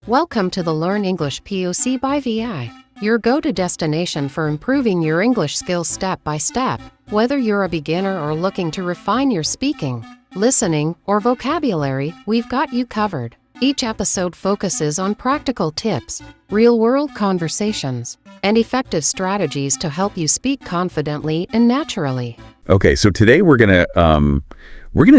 Welcome to the Learn English POC by VI, your go-to destination for improving your English skills step by step. Whether you're a beginner or looking to refine your speaking, listening, or vocabulary, we've got you covered. Each episode focuses on practical tips, real-world conversations, and effective strategies to help you speak confidently and naturally. Okay, so today we're gonna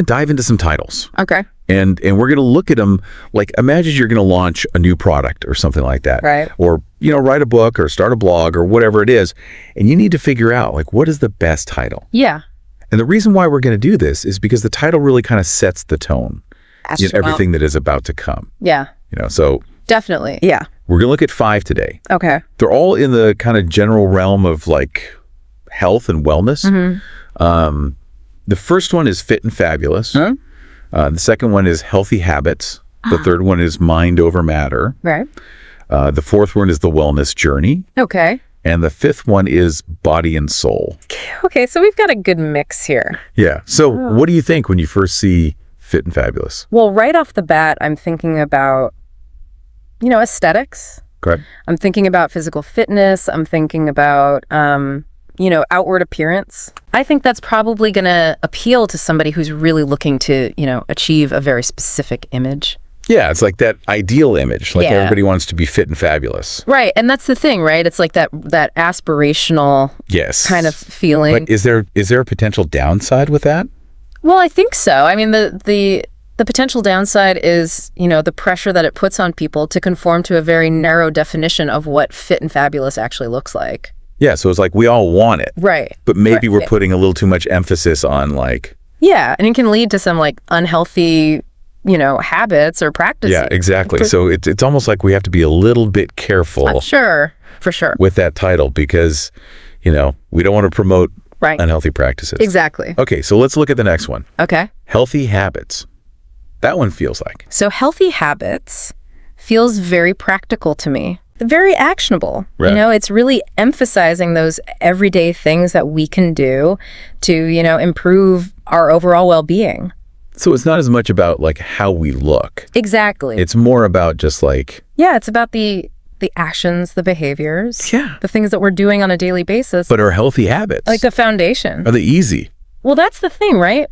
dive into some titles. Okay. And we're gonna look at them like, imagine you're gonna launch a new product or something like that. Right. Or, write a book or start a blog or whatever it is, and you need to figure out like, what is the best title? Yeah. And the reason why we're gonna do this is because the title really kind of sets the tone. Everything that is about to come. Yeah. So Definitely. Yeah. we're gonna look at 5 today. Okay. They're all in the kind of general realm of like health and wellness. Mm-hmm. The first one is fit and fabulous. Huh? The second one is healthy habits. The third one is mind over matter. Right. The fourth one is the wellness journey. Okay. And the fifth one is body and soul. Okay, so we've got a good mix here. Yeah. So what do you think when you first see fit and fabulous? Well, right off the bat, I'm thinking about, aesthetics. Correct. I'm thinking about physical fitness. I'm thinking about, outward appearance. I think that's probably going to appeal to somebody who's really looking to, achieve a very specific image. Yeah, it's like that ideal image. Like Yeah. everybody wants to be fit and fabulous. Right, and that's the thing, right? It's like that aspirational Yes. kind of feeling. But is there a potential downside with that? Well, I think so. I mean, the potential downside is, the pressure that it puts on people to conform to a very narrow definition of what fit and fabulous actually looks like. Yeah, so it's like we all want it. Right. But maybe Right. we're putting a little too much emphasis on like... Yeah, and it can lead to some like unhealthy, habits or practices. Yeah, exactly. So it's almost like we have to be a little bit careful Sure, for sure. with that title because, we don't want to promote Right. unhealthy practices. Exactly. Okay, so let's look at the next one. Okay. Healthy habits. That one feels like. So healthy habits feels very practical to me. Very actionable. Right. It's really emphasizing those everyday things that we can do to, improve our overall well-being. So it's not as much about like how we look. Exactly. It's more about just like... Yeah, it's about the actions, the behaviors, Yeah. the things that we're doing on a daily basis. But our healthy habits. Like the foundation. Are they easy? Well, that's the thing, right?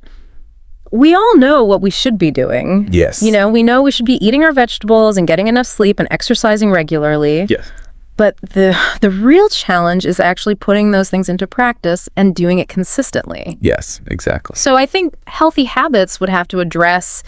We all know what we should be doing. Yes. We know we should be eating our vegetables and getting enough sleep and exercising regularly. Yes. But the real challenge is actually putting those things into practice and doing it consistently. Yes, exactly. So I think healthy habits would have to address,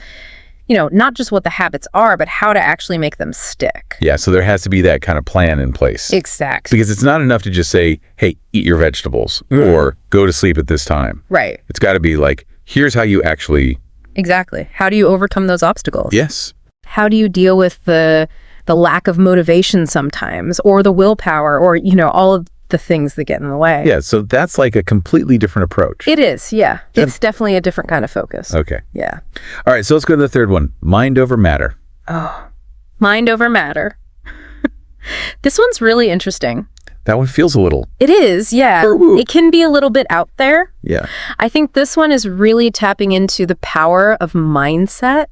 not just what the habits are, but how to actually make them stick. Yeah, so there has to be that kind of plan in place. Exactly. Because it's not enough to just say, hey, eat your vegetables or go to sleep at this time. Right. It's got to be like, here's how you actually... Exactly. How do you overcome those obstacles? Yes. How do you deal with the lack of motivation sometimes, or the willpower, or, all of the things that get in the way? Yeah, so that's like a completely different approach. It is, yeah. It's definitely a different kind of focus. Okay. Yeah. All right, so let's go to the third one. Mind over matter. Oh, mind over matter. This one's really interesting. That one feels a little... It is, yeah. It can be a little bit out there. Yeah. I think this one is really tapping into the power of mindset,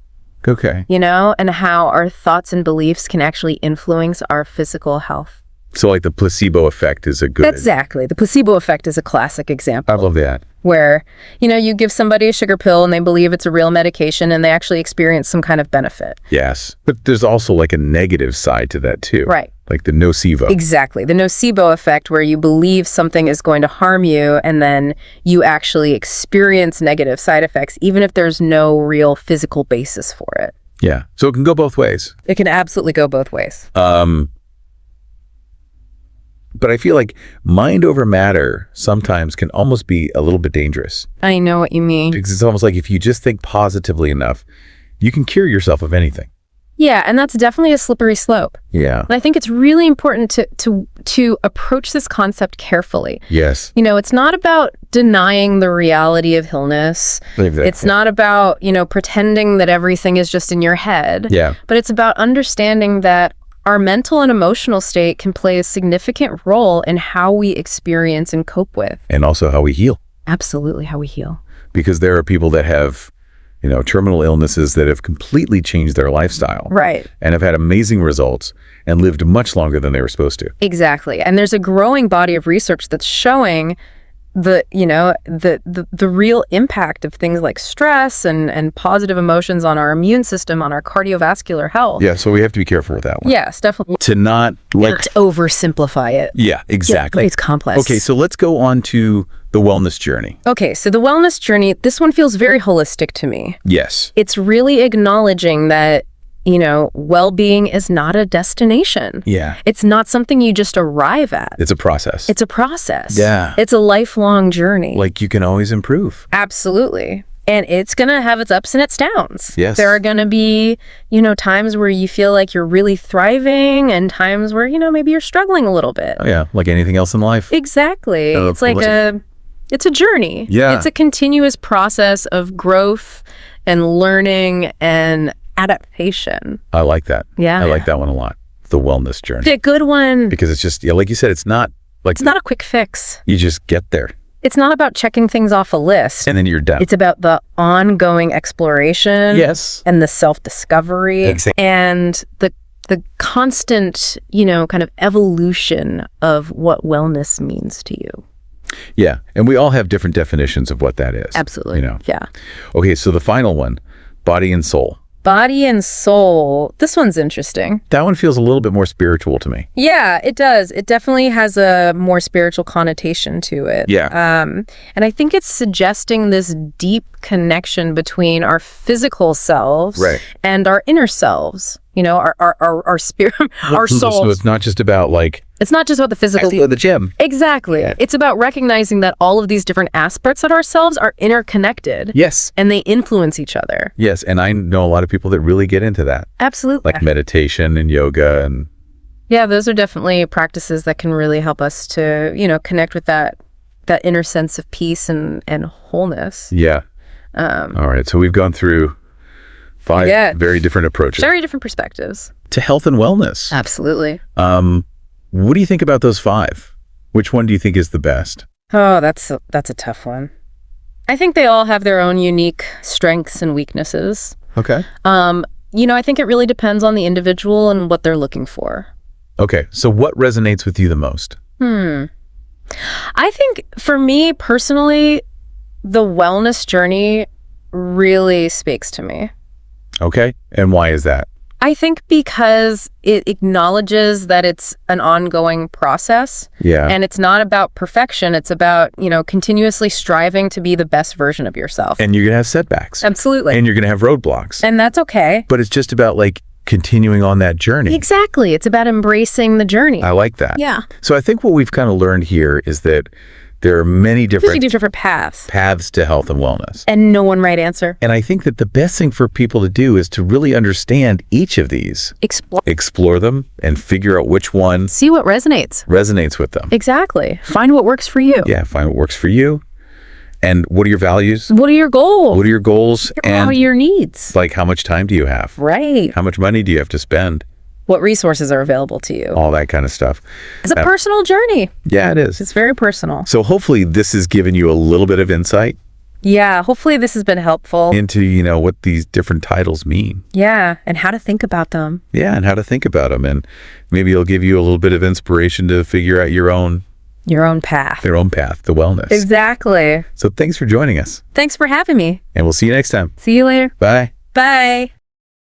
Okay. and how our thoughts and beliefs can actually influence our physical health. So like the placebo effect is a good... Exactly. The placebo effect is a classic example. I love that. Where, you give somebody a sugar pill and they believe it's a real medication and they actually experience some kind of benefit. Yes. But there's also like a negative side to that too. Right. Like the nocebo. Exactly. The nocebo effect, where you believe something is going to harm you and then you actually experience negative side effects, even if there's no real physical basis for it. Yeah. So it can go both ways. It can absolutely go both ways. But I feel like mind over matter sometimes can almost be a little bit dangerous. I know what you mean. Because it's almost like if you just think positively enough, you can cure yourself of anything. Yeah, and that's definitely a slippery slope. Yeah. And I think it's really important to approach this concept carefully. Yes. It's not about denying the reality of illness. Exactly. It's not about, pretending that everything is just in your head. Yeah. But it's about understanding that our mental and emotional state can play a significant role in how we experience and cope with. And also how we heal. Absolutely, how we heal. Because there are people that have, terminal illnesses that have completely changed their lifestyle. Right. And have had amazing results and lived much longer than they were supposed to. Exactly. And there's a growing body of research that's showing the real impact of things like stress and positive emotions on our immune system, on our cardiovascular health. Yeah, so we have to be careful with that one. Yes, definitely. To not oversimplify it. Yeah, exactly. Yeah, it's complex. Okay, so let's go on to the wellness journey. Okay, so the wellness journey, this one feels very holistic to me. Yes. It's really acknowledging that well-being is not a destination. Yeah. It's not something you just arrive at. It's a process. It's a process. Yeah. It's a lifelong journey. Like you can always improve. Absolutely. And it's going to have its ups and its downs. Yes. There are going to be, times where you feel like you're really thriving and times where, maybe you're struggling a little bit. Oh, yeah. Like anything else in life. Exactly. It's like it's a journey. Yeah. It's a continuous process of growth and learning and adaptation. I like that. Yeah. I like that one a lot. The wellness journey. It's a good one. Because it's just, like you said, it's not a quick fix. You just get there. It's not about checking things off a list. And then you're done. It's about the ongoing exploration. Yes. And the self-discovery. Exactly. And the constant, kind of evolution of what wellness means to you. Yeah. And we all have different definitions of what that is. Absolutely. Yeah. Okay, so the final one, body and soul. Body and soul. This one's interesting. That one feels a little bit more spiritual to me. Yeah, it does. It definitely has a more spiritual connotation to it. Yeah. And I think it's suggesting this deep connection between our physical selves and our inner selves. Our spirit, our souls. So it's not just about it's not just about the physical. I go to the gym. Exactly. Yeah. It's about recognizing that all of these different aspects of ourselves are interconnected. Yes. And they influence each other. Yes. And I know a lot of people that really get into that. Absolutely. Like meditation and yoga and. Yeah, those are definitely practices that can really help us to, connect with that inner sense of peace and wholeness. Yeah. All right. So we've gone through 5 very different approaches. Very different perspectives. To health and wellness. Absolutely. What do you think about those 5? Which one do you think is the best? Oh, that's a tough one. I think they all have their own unique strengths and weaknesses. Okay. I think it really depends on the individual and what they're looking for. Okay. So what resonates with you the most? I think for me personally, the wellness journey really speaks to me. Okay. And why is that? I think because it acknowledges that it's an ongoing process. Yeah. And it's not about perfection. It's about, continuously striving to be the best version of yourself. And you're going to have setbacks. Absolutely. And you're going to have roadblocks. And that's okay. But it's just about continuing on that journey. Exactly. It's about embracing the journey. I like that. Yeah. So I think what we've kind of learned here is that there are many different paths to health and wellness. And no one right answer. And I think that the best thing for people to do is to really understand each of these. Explore them and figure out which one. See what resonates with them. Exactly. Find what works for you. Yeah, find what works for you. And what are your values? What are your goals? What are your goals? And what are your needs? How much time do you have? Right. How much money do you have to spend? What resources are available to you? All that kind of stuff. It's a personal journey. Yeah, it is. It's very personal. So hopefully this has given you a little bit of insight. Yeah, hopefully this has been helpful. Into, what these different titles mean. Yeah, and how to think about them. Yeah, and how to think about them. And maybe it'll give you a little bit of inspiration to figure out your own path. Their own path, the wellness. Exactly. So thanks for joining us. Thanks for having me. And we'll see you next time. See you later. Bye. Bye.